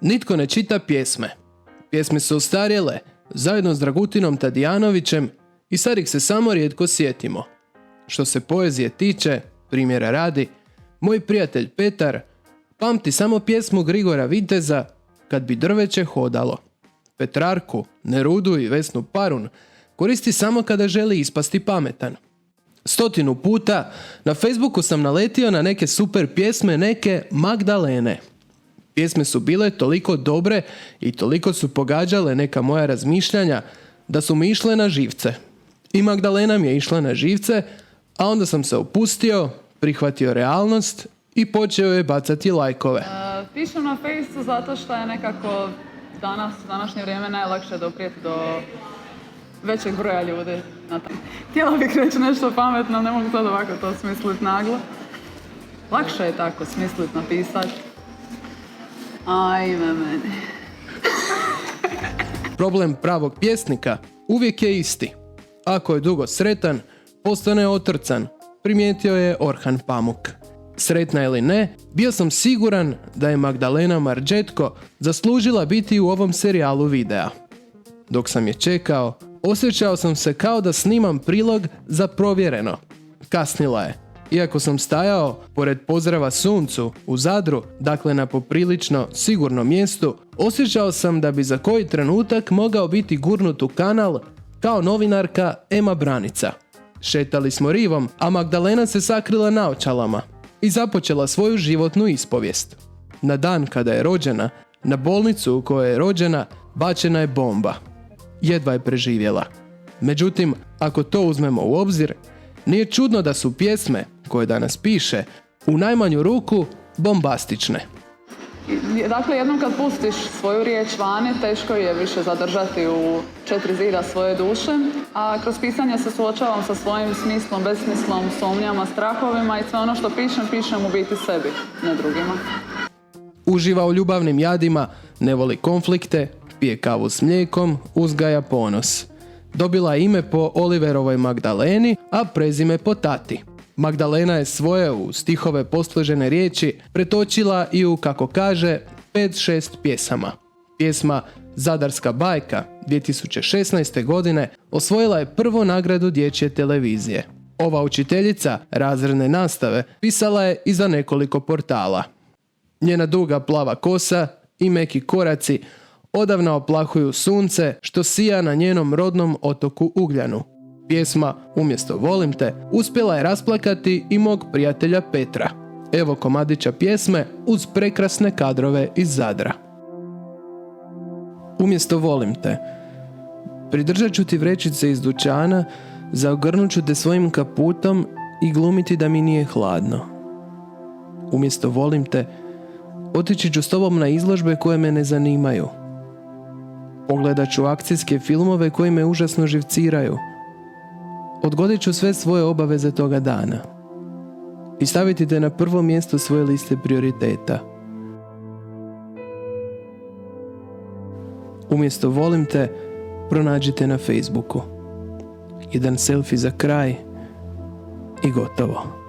Nitko ne čita pjesme. Pjesme su ostarjele, zajedno s Dragutinom Tadijanovićem, i sad ih se samo rijetko sjetimo. Što se poezije tiče, primjera radi, moj prijatelj Petar pamti samo pjesmu Grigora Viteza Kad bi drveće hodalo. Petrarku, Nerudu i Vesnu Parun koristi samo kada želi ispasti pametan. 100 puta na Facebooku sam naletio na neke super pjesme neke Magdalene. Pjesme su bile toliko dobre i toliko su pogađale neka moja razmišljanja da su mi išle na živce. I Magdalena mi je išla na živce, a onda sam se opustio, prihvatio realnost i počeo je bacati lajkove. Pišem na Facebooku zato što je nekako u današnje vrijeme najlakše doprijeti do većeg broja ljudi. Htjela bih reći nešto pametno, ne mogu sad ovako to smisliti naglo. Lakše je tako smisliti, napisati. Ajme meni. Problem pravog pjesnika uvijek je isti. Ako je dugo sretan, postane otrcan, primijetio je Orhan Pamuk. Sretna ili ne, bio sam siguran da je Magdalena Marđetko zaslužila biti u ovom serijalu videa. Dok sam je čekao, osjećao sam se kao da snimam prilog za Provjereno. Kasnila je. Iako sam stajao pored pozdrava suncu u Zadru, dakle na poprilično sigurnom mjestu, osjećao sam da bi za koji trenutak mogao biti gurnut u kanal kao novinarka Ema Branica. Šetali smo rivom, a Magdalena se sakrila naočalama i započela svoju životnu ispovijest. Na dan kada je rođena, na bolnicu u kojoj je rođena, bačena je bomba. Jedva je preživjela. Međutim, ako to uzmemo u obzir, nije čudno da su pjesme koje danas piše u najmanju ruku bombastične. Dakle, jednom kad pustiš svoju riječ vani, teško je više zadržati u 4 zida svoje duše, a kroz pisanje se suočavam sa svojim smislom, besmislom, sumnjama, strahovima i sve ono što pišem u biti sebi, ne drugima. Uživa u ljubavnim jadima, ne voli konflikte, pije kavu s mlijekom, uzgaja ponos. Dobila je ime po Oliverovoj Magdaleni, a prezime po tati. Magdalena je svoje u stihove posložene riječi pretočila i u, kako kaže, 5-6 pjesama. Pjesma Zadarska bajka 2016. godine osvojila je prvu nagradu dječje televizije. Ova učiteljica razredne nastave pisala je i za nekoliko portala. Njena duga plava kosa i meki koraci odavna oplahuju sunce što sija na njenom rodnom otoku Ugljanu. Pjesma Umjesto volim te uspjela je rasplakati i mog prijatelja Petra. Evo komadića pjesme uz prekrasne kadrove iz Zadra. Umjesto volim te. Pridržat ću ti vrećice iz dućana, zaogrnut ću te svojim kaputom i glumiti da mi nije hladno. Umjesto volim te, otići ću s tobom na izložbe koje me ne zanimaju. Pogledat ću akcijske filmove koji me užasno živciraju. Odgodit ću sve svoje obaveze toga dana i staviti te na prvo mjesto svoje liste prioriteta. Umjesto volim te, pronađite na Facebooku. Jedan selfie za kraj i gotovo.